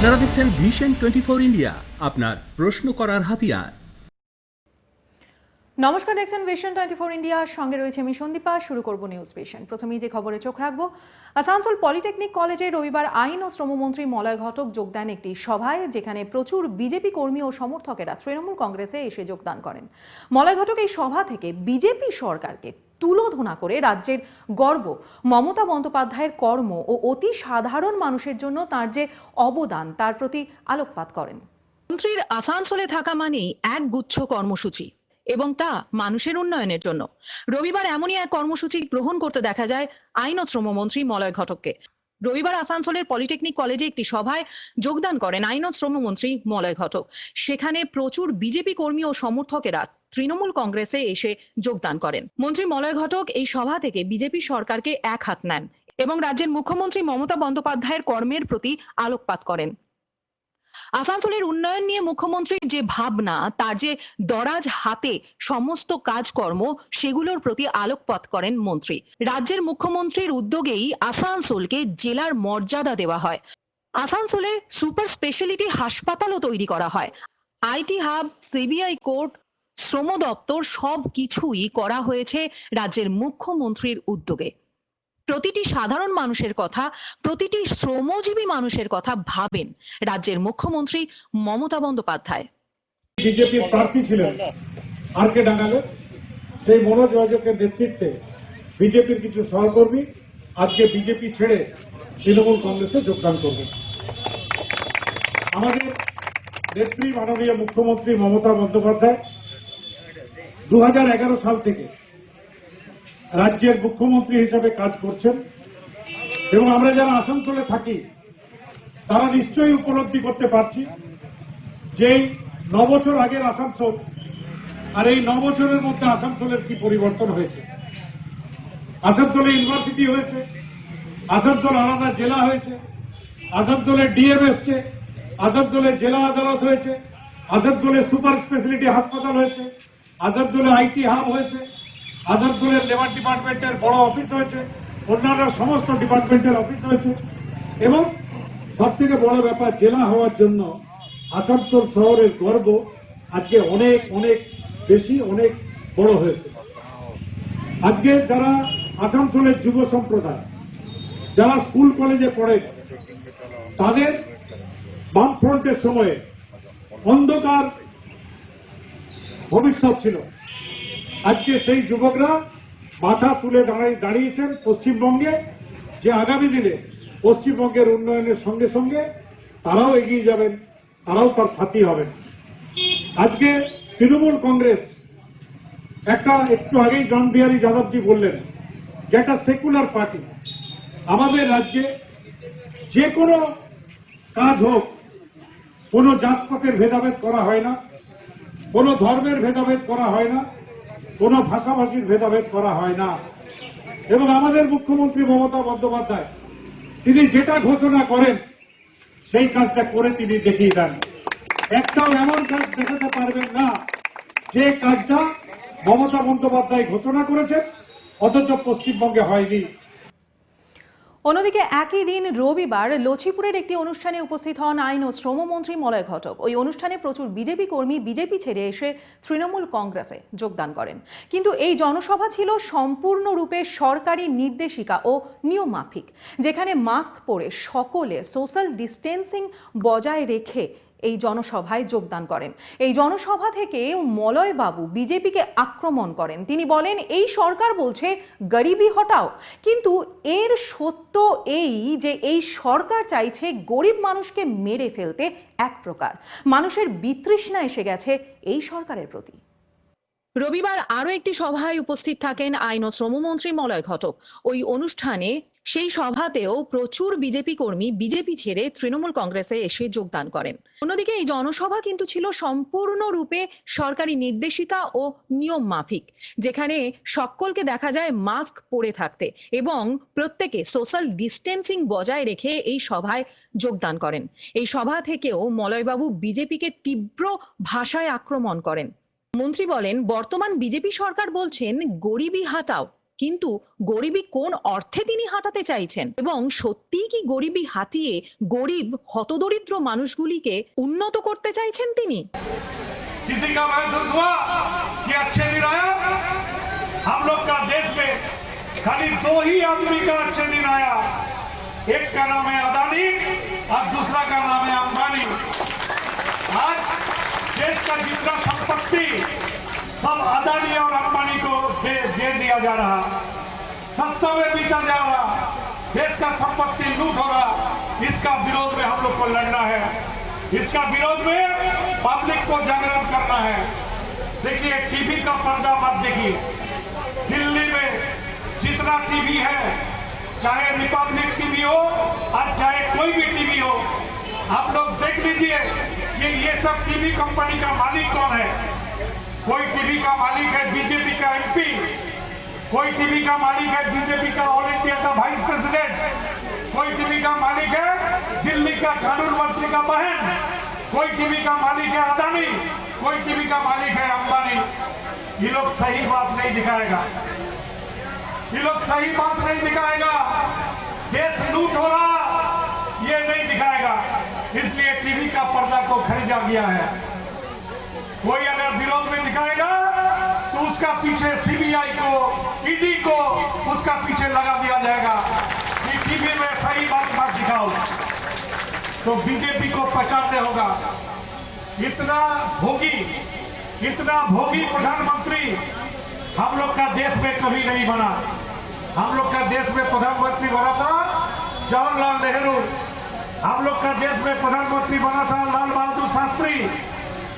আপনারা দেখছেন vision 24 India, আপনার প্রশ্ন করার হাতিয়ার। নমস্কার, দেখছেন ভিশন 24 ইন্ডিয়া, সঙ্গে রয়েছে আমি সন্দীপা। শুরু করব নিউজ ভিশন। প্রথমেই যে খবরে চোখ রাখবো, আসানসোল পলিটেকনিক কলেজে রবিবার আইন ও শ্রমমন্ত্রী মলয় ঘটক যোগ দেন একটি সভায়, যেখানে প্রচুর বিজেপি কর্মী ও সমর্থকেরা তৃণমূল কংগ্রেসে এসে যোগদান করেন। মলয় ঘটক এই সভা থেকে বিজেপি সরকারকে তুলোধনা করে রাজ্যের গর্ব মমতা বন্দ্যোপাধ্যায়ের কর্ম ও অতি সাধারণ মানুষের জন্য তার যে অবদান তার প্রতি আলোকপাত করেন। মন্ত্রীর আসানসোলে থাকা মানেই এক গুচ্ছ কর্মসূচি, এবং তা মানুষের উন্নয়নের জন্য। রবিবার এমনই এক কর্মসূচি গ্রহণ করতে দেখা যায় আইন ও শ্রমমন্ত্রী মলয় ঘটককে। রবিবার আসানসোলের পলিটেকনিক কলেজে একটি সভায় যোগদান করেন আইন ও শ্রমমন্ত্রী মলয় ঘটক। সেখানে প্রচুর বিজেপি কর্মী ও সমর্থকেরা তৃণমূল কংগ্রেসে এসে যোগদান করেন। মন্ত্রী মলয় ঘটক এই সভা থেকে বিজেপি সরকারকে এক হাত নেন এবং রাজ্যের মুখ্যমন্ত্রী মমতা বন্দ্যোপাধ্যায়ের কর্মের প্রতি আলোকপাত করেন। আসানসোলের উন্নয়ন নিয়ে মুখ্যমন্ত্রীর যে ভাবনা, তার যে দরাজ হাতে সমস্ত কাজকর্ম, সেগুলোর প্রতি আলোকপাত করেন মন্ত্রী। রাজ্যের মুখ্যমন্ত্রীর উদ্যোগেই আসানসোলকে জেলার মর্যাদা দেওয়া হয়। আসানসোলে সুপার স্পেশালিটি হাসপাতালও তৈরি করা হয়। আইটি হাব, সিবিআই কোর্ট, শ্রম দপ্তর সব কিছুই করা হয়েছে রাজ্যের মুখ্যমন্ত্রীর উদ্যোগে। প্রতিটি সাধারণ মানুষের কথা, প্রতিটি শ্রমজীবী মানুষের কথা ভাবেন রাজ্যের মুখ্যমন্ত্রী মমতা বন্দ্যোপাধ্যায়। বিজেপির প্রার্থী ছিলেন আর কে ডাঙ্গালে, সেই মনোজ রজকের নেতৃত্বে বিজেপির কিছু সহকর্মী আজকে বিজেপি ছেড়ে তৃণমূল কংগ্রেসে যোগদান করবেন। আমাদের নেত্রী মাননীয় মুখ্যমন্ত্রী মমতা বন্দ্যোপাধ্যায় 2011 সাল থেকে রাজ্যের মুখ্যমন্ত্রী হিসেবে কাজ করছেন, এবং আমরা যারা আসানসোলে থাকি তারা নিশ্চয়ই উপলব্ধি করতে পারছি যে 9 বছর আগের আসানসোল আর এই 9 বছরের মধ্যে আসানসোলের কি পরিবর্তন হয়েছে। আসানসোলে ইউনিভার্সিটি হয়েছে, আসানসোল আলাদা জেলা হয়েছে, আসানসোলে ডিএম এসছে, আসানসোলে জেলা আদালত হয়েছে, আসানসোলে সুপার স্পেশালিটি হাসপাতাল হয়েছে, আসানসোলে আইটি হাব হয়েছে, আসানসোলের লেবার ডিপার্টমেন্টের বড় অফিস হয়েছে, অন্যান্য সমস্ত ডিপার্টমেন্টের অফিস হয়েছে, এবং সব থেকে বড় ব্যাপার জেলা হওয়ার জন্য আসানসোল শহরের গর্ব আজকে অনেক অনেক বেশি, অনেক বড় হয়েছে। আজকে যারা আসানসোলের যুব সম্প্রদায়, যারা স্কুল কলেজে পড়ে, তাদের বামফ্রন্টের সময়ে অন্ধকার ভবিষ্যৎ ছিল। আজকে সেই যুবকরা মাথা তুলে দাঁড়িয়েছেন পশ্চিমবঙ্গে, যে আগামী দিনে পশ্চিমবঙ্গের উন্নয়নের সঙ্গে সঙ্গে তারাও এগিয়ে যাবেন, তারাও তার সাথী হবেন। আজকে তৃণমূল কংগ্রেস একটু আগেই জ্ঞানবিহারী যাদবজি বললেন যে একটা সেকুলার পার্টি। আমাদের রাজ্যে যে কোনো কাজ হোক, কোনো জাতপাতের ভেদাভেদ করা হয় না, কোনো ধর্মের ভেদাভেদ করা হয় না, কোনো ভাষাভাষীর ভেদাভেদ করা হয় না। এবং আমাদের মুখ্যমন্ত্রী মমতা বন্দ্যোপাধ্যায় তিনি যেটা ঘোষণা করেন সেই কাজটা করে তিনি দেখিয়ে দেন। একটাও এমন কাজ দেখাতে পারবেন না যে কাজটা মমতা বন্দ্যোপাধ্যায় ঘোষণা করেছেন অথচ পশ্চিমবঙ্গে হয়নি। অন্যদিকে একই দিন রবিবার লছিপুরের একটি অনুষ্ঠানে উপস্থিত হন আইন ও শ্রমমন্ত্রী মলয় ঘটক। ওই অনুষ্ঠানে প্রচুর বিজেপি কর্মী বিজেপি ছেড়ে এসে তৃণমূল কংগ্রেসে যোগদান করেন। কিন্তু এই জনসভা ছিল সম্পূর্ণরূপে সরকারি নির্দেশিকা ও নিয়ম মাফিক, যেখানে মাস্ক পরে সকলে সোশ্যাল ডিস্টেন্সিং বজায় রেখে এই জনসভায় যোগদান করেন। এই জনসভা থেকে মলয় বাবু বিজেপিকে আক্রমণ করেন। তিনি বলেন, এই সরকার বলছে গরিবি হটাও, কিন্তু এর সত্য এই যে এই সরকার চাইছে গরিব মানুষকে মেরে ফেলতে। এক প্রকার মানুষের বিতৃষ্ণা এসে গেছে এই সরকারের প্রতি। রবিবার আরো একটি সভায় উপস্থিত থাকেন আইন ও শ্রমমন্ত্রী মলয় ঘটক। ওই অনুষ্ঠানে, সেই সভাতেও প্রচুর বিজেপি কর্মী বিজেপি ছেড়ে তৃণমূল কংগ্রেসে এসে যোগদান করেন। অন্যদিকে এই জনসভা কিন্তু ছিল সম্পূর্ণরূপে সরকারি নির্দেশিকা ও নিয়ম মাফিক, যেখানে সকলকে দেখা যায় মাস্ক পরে থাকতে এবং প্রত্যেকে সোশ্যাল ডিস্টেন্সিং বজায় রেখে এই সভায় যোগদান করেন। এই সভা থেকেও মলয়বাবু বিজেপিকে তীব্র ভাষায় আক্রমণ করেন। মন্ত্রী বলেন, বর্তমান বিজেপি সরকার বলছেন গরিবি হাটাও, কিন্তু গরিবী কোন অর্থে তিনি হাঁটাতে চাইছেন এবং সত্যিই কি গরিবী হাঁটিয়ে গরিব হতদরিদ্র মানুষগুলিকে উন্নত করতে চাইছেন তিনি? किसी का महसूस हुआ कि अच्छे दिन आया? हम लोग का देश में खाली दो ही आदमी का अच्छे दिन आया, एक का नाम है अदानी और दूसरा का नाम है अंबानी। आज देश का जितना संपत्ति सब अदानी और अंबानी को दे दिया जा रहा, सस्ता में बेचा जा रहा, देश का संपत्ति लूट हो रहा। इसका विरोध में हम लोग को लड़ना है, इसका विरोध में पब्लिक को जागरण करना है। देखिए, टीवी का पर्दा मत देखिए, दिल्ली में जितना टीवी है, चाहे रिपब्लिक टीवी हो और चाहे कोई भी टीवी हो, आप लोग देख लीजिए कि ये सब टीवी कंपनी का मालिक कौन है। कोई टीवी का मालिक है बीजेपी का एमपी, कोई टीवी का मालिक है बीजेपी का ऑल इंडिया का वाइस प्रेसिडेंट, कोई टीवी का मालिक है दिल्ली का कानून मंत्री का बहन, कोई टीवी का मालिक है अदानी, कोई टीवी का मालिक है अंबानी। ये लोग सही बात नहीं दिखाएगा, ये लोग सही बात नहीं दिखाएगा, देश लूट हो रहा ये नहीं दिखाएगा। इसलिए टीवी का पर्दा को खरीदा गया है। कोई अगर विरोध में दिखाएगा तो उसका पीछे सीबीआई को, ईडी को उसका पीछे लगा दिया जाएगा कि टीवी में सही बात मत दिखाओ। तो बीजेपी को पहचानने होगा। इतना भोगी प्रधानमंत्री हम लोग का देश में कभी नहीं बना। हम लोग का देश में प्रधानमंत्री बना था जवाहरलाल नेहरू, हम लोग का देश में प्रधानमंत्री बना था लाल बहादुर शास्त्री,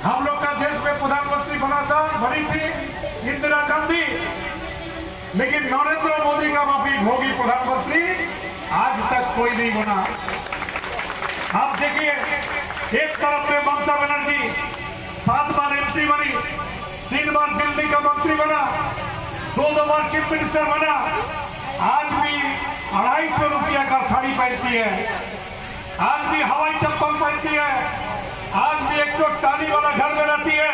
हम लोग का देश में प्रधानमंत्री बना था बनी थी इंदिरा गांधी। लेकिन नरेंद्र मोदी का माफी भोगी प्रधानमंत्री आज तक कोई नहीं बना। आप देखिए, एक तरफ में ममता बनर्जी 7 बार एमपी बनी, 3 बार दिल्ली का मंत्री बना, 2 बार चीफ मिनिस्टर बना, आज भी 250 रुपया का साड़ी पहनती है, आज भी हवाई चप्पल पहनती है, आज भी एक टाली वाला घर में रहती है।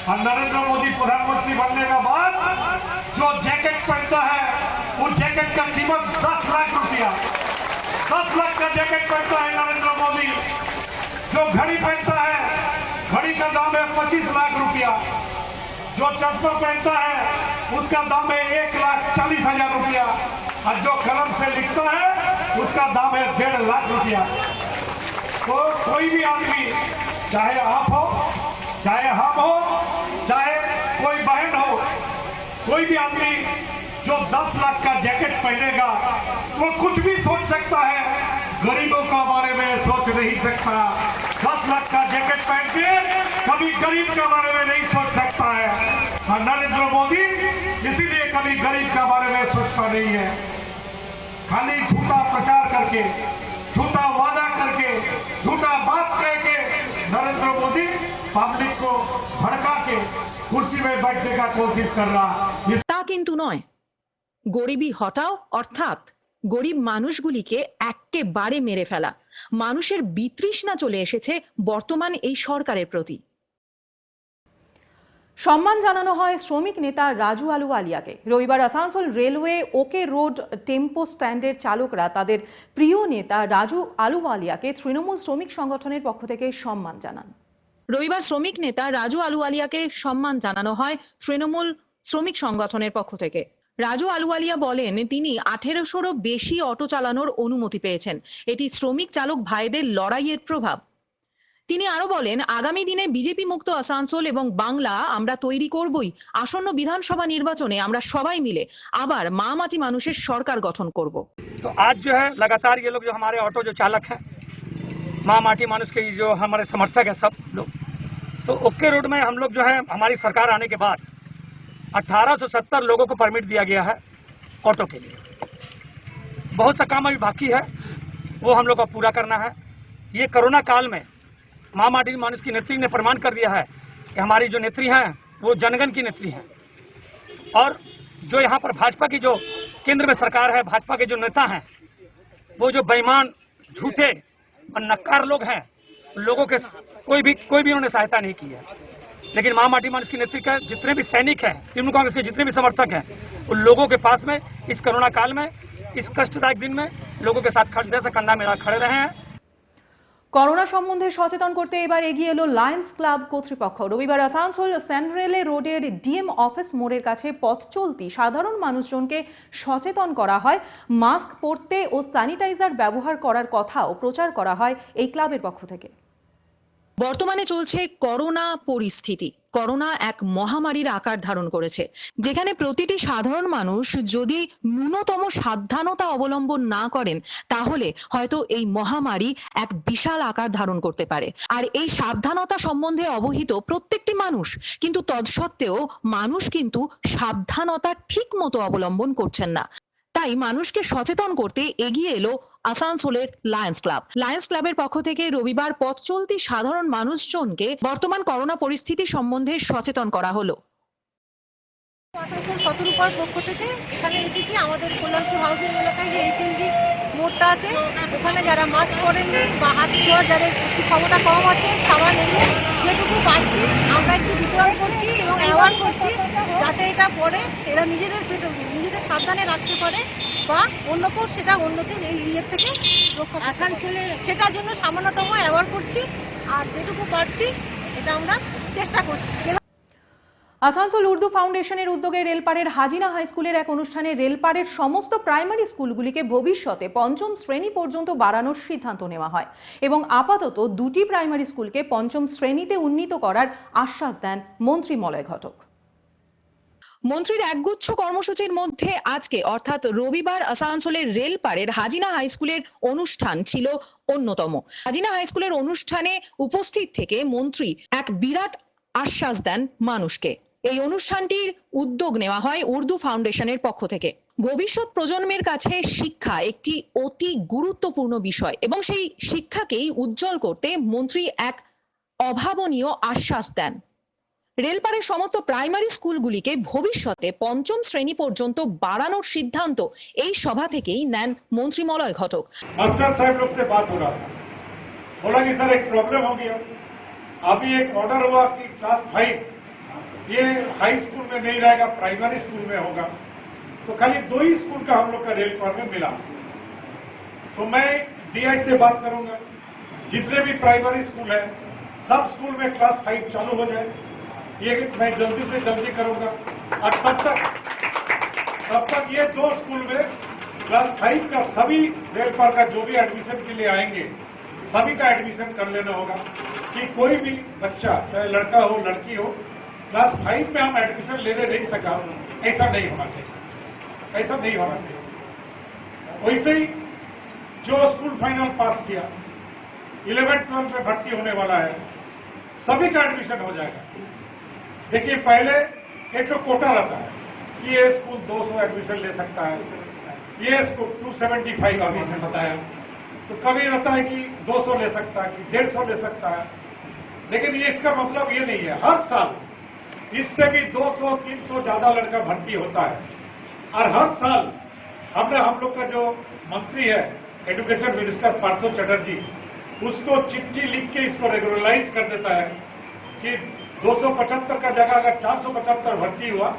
और नरेंद्र मोदी प्रधानमंत्री बनने के बाद जो जैकेट पहनता है उस जैकेट का कीमत 10 लाख रुपया, 10 लाख का जैकेट पहनता है नरेंद्र मोदी। जो घड़ी पहनता है, घड़ी का दाम है 25 लाख रुपया। जो चश्मा पहनता है उसका दाम है 1,40,000 रुपया। और जो कलम से लिखता है उसका दाम है 1.5 लाख रुपया। तो कोई भी आदमी, चाहे आप हो, चाहे हम हो, चाहे कोई बहन हो, कोई भी आदमी जो 10 लाख का जैकेट पहनेगा वो कुछ भी सोच सकता है, गरीबों के बारे में सोच नहीं सकता। 10 लाख का जैकेट पहन के कभी गरीब के बारे में नहीं सोच सकता है। और नरेंद्र मोदी इसीलिए कभी गरीब के बारे में सोचता नहीं है। खाली झूठा प्रचार करके, झूठा वादा करके, झूठा बात कह के नरेंद्र मोदी पब्लिक को भड़का के कुर्सी में बैठने का कोशिश कर रहा। তা কিন্তু নয়। গরিবী হটাও অর্থাৎ গরিব মানুষগুলিকে একেবারে মেরে ফেলা। মানুষের বিতৃষ্ণা চলে এসেছে বর্তমান এই সরকারের প্রতি। সম্মান জানানো হয় শ্রমিক নেতা রাজু আলুওয়ালিয়াকে। রবিবার আসানসোল রেলওয়ে ওকে রোড টেম্পো স্ট্যান্ডের চালকরা তাদের প্রিয় নেতা রাজু আলুওয়ালিয়াকে তৃণমূল শ্রমিক সংগঠনের পক্ষ থেকে সম্মান জানান। রবিবার শ্রমিক নেতা রাজু আলুওয়ালিয়াকে সম্মান জানানো হয় তৃণমূল শ্রমিক সংগঠনের পক্ষ থেকে। রাজু আলুওয়ালিয়া বলেন তিনি 1800-রও বেশি অটো চালানোর অনুমতি পেয়েছেন। এটি শ্রমিক চালক ভাইদের লড়াইয়ের প্রভাব। তিনি আরো বলেন আগামী দিনে বিজেপি মুক্ত আসানসোল এবং বাংলা আমরা তৈরি করবই। আসন্ন বিধানসভা নির্বাচনে আমরা সবাই মিলে আবার মা মাটি মানুষের সরকার গঠন করব। तो आज जो है लगातार ये लोग जो हमारे ऑटो जो चालक हैं, माँ माटी मानुष के जो हमारे समर्थक है सब लोग, तो ओके रोड में हम लोग जो है हमारी सरकार आने के बाद 1870 लोगों को परमिट दिया गया है ऑटो के लिए। बहुत सा काम अभी बाकी है, वो हम लोग को पूरा करना है। ये कोरोना काल में माँ माटी मानुष की नेत्री ने प्रमाण कर दिया है कि हमारी जो नेत्री हैं वो जनगण की नेत्री हैं। और जो यहाँ पर भाजपा की जो केंद्र में सरकार है, भाजपा के जो नेता हैं वो जो बेईमान, झूठे और नक्कार लोग हैं, लोगों के कोई भी उन्होंने सहायता नहीं की है। लेकिन माँ माटी मानुष की नेतृत्व के जितने भी सैनिक हैं, तृणमूल कांग्रेस के जितने भी समर्थक हैं, उन लोगों के पास में इस कोरोना काल में, इस कष्टदायक दिन में लोगों के साथ कंधे से कंधा मिला खड़े रहे हैं। করোনা সম্বন্ধে সচেতন করতে এবার এগিয়ে এলো লায়ন্স ক্লাব কর্তৃপক্ষ। রবিবার আসানসোল সেন্ট্রেলে রোডের ডিএম অফিস মোড়ের কাছে পথ চলতি সাধারণ মানুষজনকে সচেতন করা হয়, মাস্ক পরতে ও স্যানিটাইজার ব্যবহার করার কথাও প্রচার করা হয় এই ক্লাবের পক্ষ থেকে। বর্তমানে চলছে করোনা পরিস্থিতি। করোনা এক মহামারীর আকার ধারণ করেছে, যেখানে প্রতিটি সাধারণ মানুষ যদি ন্যূনতম সাবধানতা অবলম্বন না করেন তাহলে হয়তো এই মহামারী এক বিশাল আকার ধারণ করতে পারে। আর এই সাবধানতা সম্বন্ধে অবহিত প্রত্যেকটি মানুষ, কিন্তু তৎসত্ত্বেও মানুষ কিন্তু সাবধানতা ঠিক মতো অবলম্বন করছেন না। তাই মানুষকে সচেতন করতে এগিয়ে এলো আসানসোলের লায়ন্স ক্লাব। লায়ন্স ক্লাবের পক্ষ থেকে রবিবার পথ চলতি সাধারণ মানুষজনকে বর্তমান করোনা পরিস্থিতি সম্বন্ধে সচেতন করা হলো। আসানসোল শতরূপার পক্ষ থেকে এখানে এসেছি আমাদের কল্যাণপুর হাউজিং এলাকায় যে এইচএলজি মোড়টা আছে, ওখানে যারা মাস্ক পরেননি বা হাত ধোয়ার যাদের একটু ক্ষমতা কম আছে, সাবান এনে যেটুকু পাচ্ছি আমরা একটু বিতরণ করছি এবং অ্যাওয়ার্ড করছি, যাতে এটা পরে এরা নিজেদের সাবধানে রাখতে পারে বা অন্যকেও সেটা অন্যদের এই ইয়ের থেকে রক্ষা। আসানসোলে সেটার জন্য সামান্যতম অ্যাওয়ার্ড করছি, আর যেটুকু পারছি এটা আমরা চেষ্টা করছি। আসানসোল উর্দু ফাউন্ডেশনের উদ্যোগে রেলপাড়ের হাজিনা হাই স্কুলের এক অনুষ্ঠানে রেলপাড়ের সমস্ত প্রাইমারি স্কুলগুলিকে ভবিষ্যতে পঞ্চম শ্রেণী পর্যন্ত বাড়ানোর সিদ্ধান্ত নেওয়া হয় এবং আপাতত দুটি প্রাইমারি স্কুলকে পঞ্চম শ্রেণীতে উন্নীত করার আশ্বাস দেন মন্ত্রী মলয় ঘটক। মন্ত্রীর একগুচ্ছ কর্মসূচির মধ্যে আজকে অর্থাৎ রবিবার আসানসোলের রেলপাড়ের হাজিনা হাই স্কুলের অনুষ্ঠান ছিল অন্যতম। হাজিনা হাই স্কুলের অনুষ্ঠানে উপস্থিত থেকে মন্ত্রী এক বিরাট আশ্বাস দেন মানুষকে। এই অনুষ্ঠানটির উদ্যোগ নেওয়া হয় উর্দু ফাউন্ডেশনের পক্ষ থেকে। ভবিষ্যৎ প্রজন্মের কাছে শিক্ষা একটি অতি গুরুত্বপূর্ণ বিষয় এবং সেই শিক্ষাকেই উজ্জ্বল করতে মন্ত্রী এক অভাবনীয় আশ্বাস দেন। রেলপাড়ের সমস্ত প্রাইমারি স্কুলগুলিকে ভবিষ্যতে পঞ্চম শ্রেণী পর্যন্ত বাড়ানোর সিদ্ধান্ত এই সভা থেকেই নেন মন্ত্রী মলয় ঘটক। मास्टर साहब लोग से बात हो रहा था, बोला कि सर एक प्रॉब्लम हो गया, अभी एक ऑर्डर हुआ कि क्लास 5 ये हाई स्कूल में नहीं रहेगा, प्राइमरी स्कूल में होगा, तो खाली 2 ही स्कूल का हम लोग का रेलपाड़ में मिला। तो मैं डीआई से बात करूंगा, जितने भी प्राइमरी स्कूल है सब स्कूल में क्लास 5 चालू हो जाए, ये मैं जल्दी से जल्दी करूंगा। और तब तक ये 2 स्कूल में क्लास 5 का सभी रेलपाड़ का जो भी एडमिशन के लिए आएंगे सभी का एडमिशन कर लेना होगा, कि कोई भी बच्चा चाहे लड़का हो लड़की हो क्लास 5 में हम एडमिशन लेने नहीं सका, ऐसा नहीं होना चाहिए, ऐसा नहीं होना चाहिए। वैसे ही जो स्कूल फाइनल पास किया 11-12 में भर्ती होने वाला है, सभी का एडमिशन हो जाएगा। देखिए पहले एक तो कोटा रहता है कि ये स्कूल 200 एडमिशन ले सकता है, ये स्कूल 275 अभी मैंने बताया, तो कभी रहता है कि 200 ले सकता है, कि 150 ले सकता है, लेकिन ये इसका मतलब ये नहीं है। हर साल इससे भी 200-300 ज्यादा लड़का भर्ती होता है, और हर साल हम लोग का जो मंत्री है एजुकेशन मिनिस्टर पार्थ चटर्जी, उसको चिट्ठी लिख के इसको रेगुलराइज कर देता है कि 275 का जगह अगर 475 भर्ती हुआ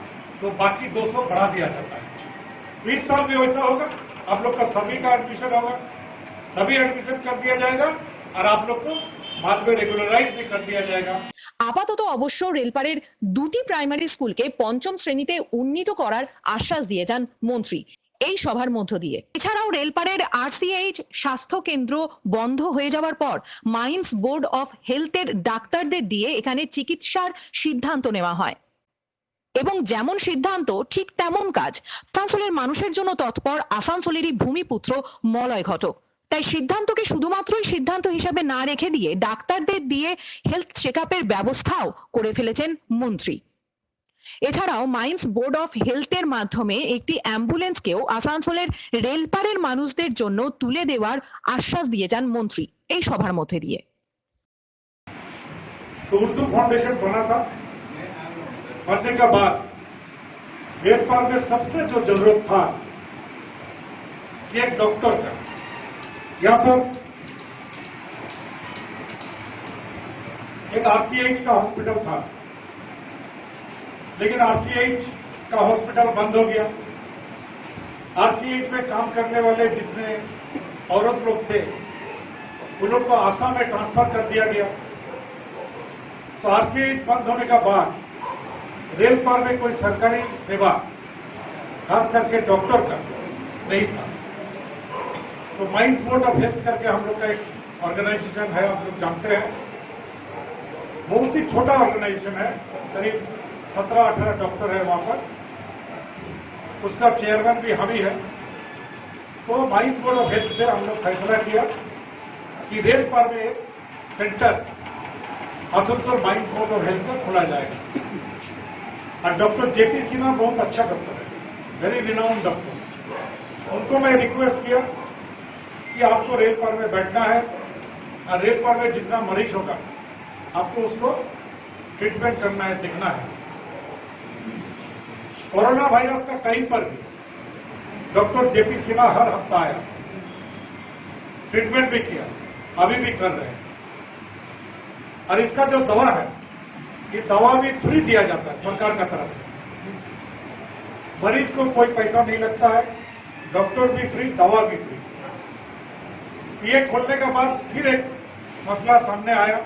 तो बाकी 200 बढ़ा दिया जाता है। तो इस साल में वैसा होगा, आप लोग का सभी का एडमिशन होगा, सभी एडमिशन कर दिया जाएगा और आप लोग को बाद में रेगुलराइज भी कर दिया जाएगा। আপাতত অবশ্য রেলপাড়ের দুটি প্রাইমারি স্কুলকে পঞ্চম শ্রেণীতে উন্নীত করার আশ্বাস দিয়ে যান মন্ত্রী এই সভার মধ্য দিয়ে। এছাড়াও রেলপাড়ের আরসিএইচ স্বাস্থ্য কেন্দ্র বন্ধ হয়ে যাওয়ার পর মাইন্স বোর্ড অফ হেলথের ডাক্তারদের দিয়ে এখানে চিকিৎসার সিদ্ধান্ত নেওয়া হয় এবং যেমন সিদ্ধান্ত ঠিক তেমন কাজ। আসানসোলের মানুষের জন্য তৎপর আসানসোলেরই ভূমিপুত্র মলয় ঘটক। তাই সিদ্ধান্তকে শুধুমাত্রই সিদ্ধান্ত হিসাবে না রেখে দিয়ে ডাক্তারদের দিয়ে হেলথ চেকআপের ব্যবস্থাও করে ফেলেছেন মন্ত্রী। এছাড়াও মাইন্স বোর্ড অফ হেলথের মাধ্যমে একটি অ্যাম্বুলেন্সকেও আসানসোলের রেলপাড়ের মানুষদের জন্য তুলে দেওয়ার আশ্বাস দিয়ে যান মন্ত্রী এই সভার মধ্যে দিয়ে। तो उर्दू फाउंडेशन बना था, बनने के बाद रेलपाड़ में सबसे जो जरूरत था एक डॉक्टर का। यहाँ पर एक आरसीएच का हॉस्पिटल था, लेकिन आरसीएच का हॉस्पिटल बंद हो गया। आरसीएच में काम करने वाले जितने औरत लोग थे उन लोग को आसाम में ट्रांसफर कर दिया गया। तो आरसीएच बंद होने का बाद रेल पर में कोई सरकारी सेवा खास करके डॉक्टर का नहीं था। तो माइंस बोर्ड ऑफ हेल्थ करके हम लोग का एक ऑर्गेनाइजेशन है, आप लोग जानते हैं, बहुत ही छोटा ऑर्गेनाइजेशन है, करीब 17-18 डॉक्टर है वहां पर, उसका चेयरमैन भी हम ही है। तो माइंस बोर्ड ऑफ हेल्थ से हम लोग फैसला किया कि रेल पर में एक centre Asansol mines board of health का खोला जाएगा। और डॉक्टर जेपी सिन्हा बहुत अच्छा डॉक्टर है, वेरी रिनाउंड डॉक्टर। उनको मैं रिक्वेस्ट किया कि आपको रेल पर में बैठना है और रेल पर में जितना मरीज होगा आपको उसको ट्रीटमेंट करना है, देखना है। कोरोना वायरस का टाइम पर भी डॉक्टर जेपी सिन्हा हर हफ्ता आया, ट्रीटमेंट भी किया, अभी भी कर रहे हैं। और इसका जो दवा है, ये दवा भी फ्री दिया जाता है सरकार का तरफ से, मरीज को कोई पैसा नहीं लगता है, डॉक्टर भी फ्री, दवा भी फ्री। ये खोलने के बाद फिर एक मसला सामने आया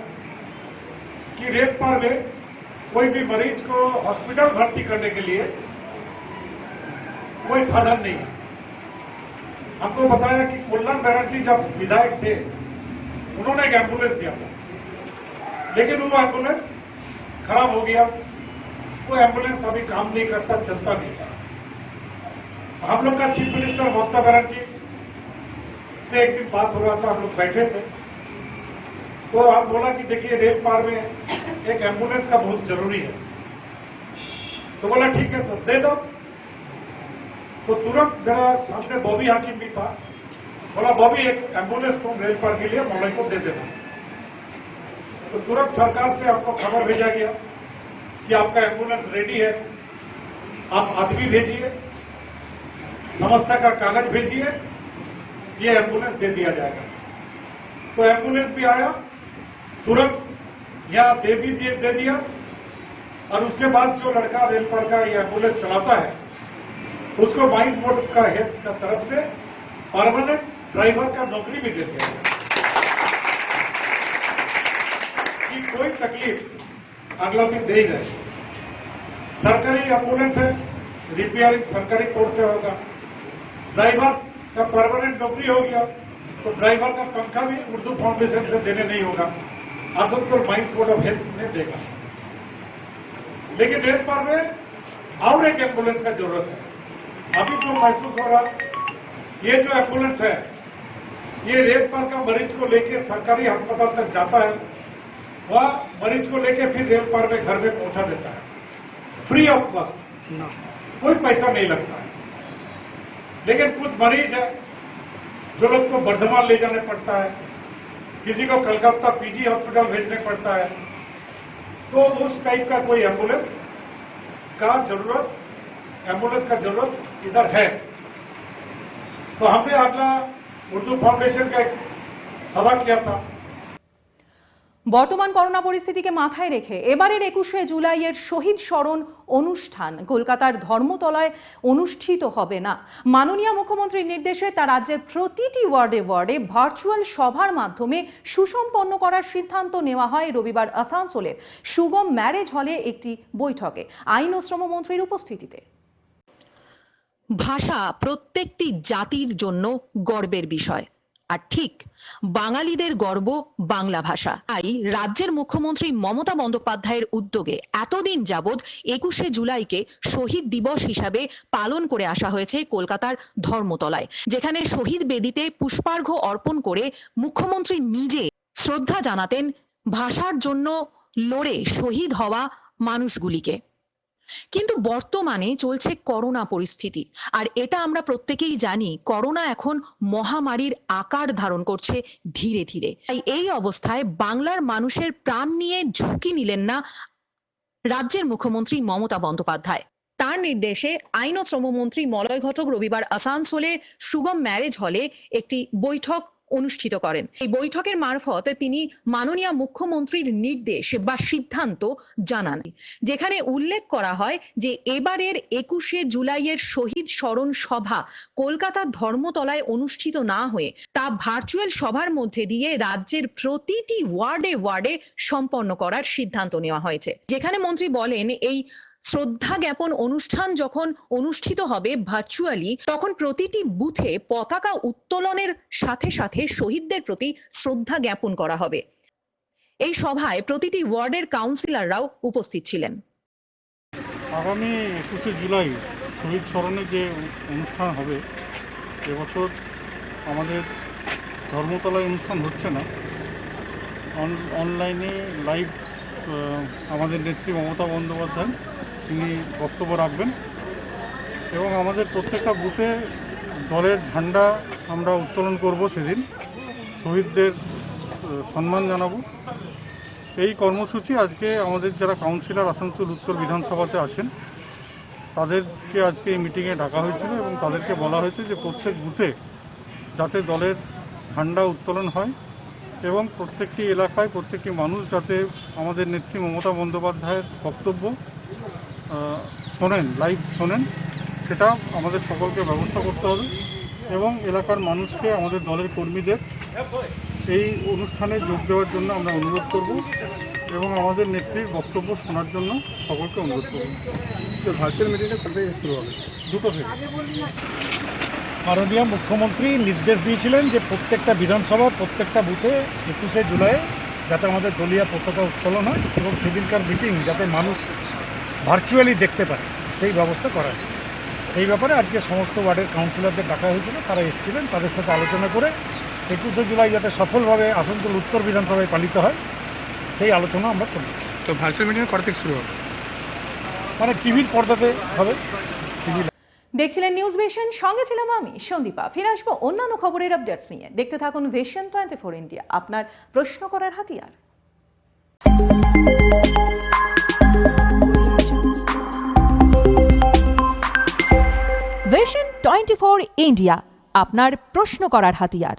कि रेल पर में कोई भी मरीज को हॉस्पिटल भर्ती करने के लिए कोई साधन नहीं है। हमको बताया कि कल्याण बनर्जी जब विधायक थे उन्होंने एक एम्बुलेंस दिया था, लेकिन वो एम्बुलेंस खराब हो गया, वो एम्बुलेंस अभी काम नहीं करता, चलता नहीं था। हम लोग का चीफ मिनिस्टर ममता बनर्जी से एक दिन बात हो रहा था, हम लोग बैठे थे, तो आप बोला कि देखिए रेल पार में एक एम्बुलेंस का बहुत जरूरी है। तो बोला ठीक है तो दे दो। तो तुरंत मेरा सामने बॉबी हाकिम भी था, बोला बॉबी एक एम्बुलेंस तुम रेल पार के लिए मौलवी को दे देना। तो तुरंत सरकार से आपको खबर भेजा गया कि आपका एम्बुलेंस रेडी है, आप आदमी भेजिए, समस्या का कागज भेजिए, ये एम्बुलेंस दे दिया जाएगा। तो एम्बुलेंस भी आया, तुरंत यहां दे दिया। और उसके बाद जो लड़का रेल पर का ये एम्बुलेंस चलाता है उसको माइंस बोर्ड का हेल्थ का तरफ से परमानेंट ड्राइवर का नौकरी भी दे दिया गया कि कोई तकलीफ अगला दिन दे ही रहे। सरकारी एम्बुलेंस है, रिपेयरिंग सरकारी तौर से होगा, ड्राइवर का परमानेंट नौकरी हो गया तो ड्राइवर का तनख्वाह भी उर्दू फाउंडेशन से देने नहीं होगा, Asansol mines board of health में देगा। लेकिन रेल पर में और एक एम्बुलेंस का जरूरत है। अभी जो महसूस हो रहा, ये जो एम्बुलेंस है ये रेल पर का मरीज को लेके सरकारी अस्पताल तक जाता है, वह मरीज को लेके फिर रेल पर में घर में पहुंचा देता है, फ्री ऑफ कॉस्ट, कोई पैसा नहीं लगता है। लेकिन कुछ मरीज है जो लोग को बर्धमान ले जाने पड़ता है, किसी को कलकत्ता पीजी हॉस्पिटल भेजने पड़ता है, तो उस टाइप का कोई एम्बुलेंस का जरूरत इधर है। तो हमने अगला उर्दू फाउंडेशन का एक सभा किया था। বর্তমান করোনা পরিস্থিতিকে মাথায় রেখে এবারের 21শে জুলাইয়ের শহীদ স্মরণ অনুষ্ঠান কলকাতার ধর্মতলায় অনুষ্ঠিত হবে না। মাননীয় মুখ্যমন্ত্রীর নির্দেশে তা রাজ্যের প্রতিটি ওয়ার্ডে ওয়ার্ডে ভার্চুয়াল সভার মাধ্যমে সুসম্পন্ন করার সিদ্ধান্ত নেওয়া হয় রবিবার আসানসোলের সুগম ম্যারেজ হলে একটি বৈঠকে আইন ও শ্রমমন্ত্রীর উপস্থিতিতে। ভাষা প্রত্যেকটি জাতির জন্য গর্বের বিষয়, আর ঠিক বাঙালিদের গর্ব বাংলা ভাষা। তাই রাজ্যের মুখ্যমন্ত্রী মমতা বন্দ্যোপাধ্যায়ের উদ্যোগে এতদিন যাবৎ 21শে জুলাইকে শহীদ দিবস হিসাবে পালন করে আসা হয়েছে কলকাতার ধর্মতলায়, যেখানে শহীদ বেদিতে পুষ্পার্ঘ্য অর্পণ করে মুখ্যমন্ত্রী নিজে শ্রদ্ধা জানাতেন ভাষার জন্য লড়ে শহীদ হওয়া মানুষগুলিকে। কিন্তু বর্তমানে চলছে করোনা পরিস্থিতি, আর এটা আমরা প্রত্যেকেই জানি করোনা এখন মহামারীর আকার ধারণ করছে ধীরে ধীরে। তাই এই অবস্থায় বাংলার মানুষের প্রাণ নিয়ে ঝুঁকি নিলেন না রাজ্যের মুখ্যমন্ত্রী মমতা বন্দ্যোপাধ্যায়। তার নির্দেশে আইন ও শ্রমমন্ত্রী মলয় ঘটক রবিবার আসানসোলে সুগম ম্যারেজ হলে একটি বৈঠক অনুষ্ঠিত করেন। এই বৈঠকের মারফত তিনি মাননীয় মুখ্যমন্ত্রীর নির্দেশ বা সিদ্ধান্ত জানান, যেখানে উল্লেখ করা হয় যে এবারের 21শে জুলাইয়ের শহীদ স্মরণ সভা কলকাতার ধর্মতলায় অনুষ্ঠিত না হয়ে তা ভার্চুয়াল সভার মধ্যে দিয়ে রাজ্যের প্রতিটি ওয়ার্ডে ওয়ার্ডে সম্পন্ন করার সিদ্ধান্ত নেওয়া হয়েছে। যেখানে মন্ত্রী বলেন, এই শ্রদ্ধা জ্ঞাপন অনুষ্ঠান যখন অনুষ্ঠিত হবে ভার্চুয়ালি, তখন প্রতিটি বুথে পতাকা উত্তোলনের সাথে সাথে শহীদদের প্রতি শ্রদ্ধা জ্ঞাপন করা হবে। এই সভায় প্রতিটি ওয়ার্ডের কাউন্সিলররাও উপস্থিত ছিলেন। আগামী 21শে জুলাই শহীদ স্মরণে যে অনুষ্ঠান হবে, এবছর আমাদের ধর্মতলায় অনুষ্ঠান হচ্ছে না, অনলাইনে লাইভ আমাদের নেত্রী মমতা বন্দ্যোপাধ্যায় তিনি বক্তব্য রাখবেন এবং আমাদের প্রত্যেকটা বুথে দলের ঝান্ডা আমরা উত্তোলন করব। সেদিন শহীদদের সম্মান জানাবো। এই কর্মসূচি আজকে আমাদের যারা কাউন্সিলর আসানসোল উত্তর বিধানসভাতে আছেন তাদেরকে আজকে এই মিটিংয়ে ডাকা হয়েছিল এবং তাদেরকে বলা হয়েছে যে প্রত্যেক বুথে যাতে দলের ঝান্ডা উত্তোলন হয় এবং প্রত্যেকটি এলাকায় প্রত্যেকটি মানুষ যাতে আমাদের নেত্রী মমতা বন্দ্যোপাধ্যায়ের বক্তব্য শোনেন, লাইভ শোনেন, সেটা আমাদের সকলকে ব্যবস্থা করতে হবে এবং এলাকার মানুষকে, আমাদের দলের কর্মীদের এই অনুষ্ঠানে যোগ দেওয়ার জন্য আমরা অনুরোধ করব এবং আমাদের নেত্রীর বক্তব্য শোনার জন্য সকলকে অনুরোধ করব। ভার্চুয়াল মিটিংটা কবে শুরু হবে? 2টো থেকে। মাননীয় মুখ্যমন্ত্রী নির্দেশ দিয়েছিলেন যে প্রত্যেকটা বিধানসভা প্রত্যেকটা বুথে 21শে জুলাই যাতে আমাদের দলীয় পতাকা উত্তোলন হয় এবং সেদিনকার মিটিং যাতে মানুষ ভার্চুয়ালি দেখতে পারে সেই ব্যবস্থা করা হয়। সেই ব্যাপারে আজকে সমস্ত ওয়ার্ডের কাউন্সিলরদের ডাকা হয়েছিল, তারা এসেছিলেন, তাদের সাথে আলোচনা করে 21শে জুলাই যাতে সফলভাবে আসানসোল উত্তর বিধানসভায় পালিত হয় সেই আলোচনা আমরা করব। তো ভার্চুয়াল মিটিং কটা থেকে শুরু হবে? মানে টিভির পর্দাতে হবে। দেখছিলেন নিউজ ভিশন, সঙ্গে ছিলাম আমি সন্দীপা। ফিরে আসবো অন্যান্য খবরের আপডেটস নিয়ে। দেখতে থাকুন ভিশন 24 ইন্ডিয়া, আপনার প্রশ্ন করার হাতিয়ার। ভিশন 24 ইন্ডিয়া, আপনার প্রশ্ন করার হাতিয়ার।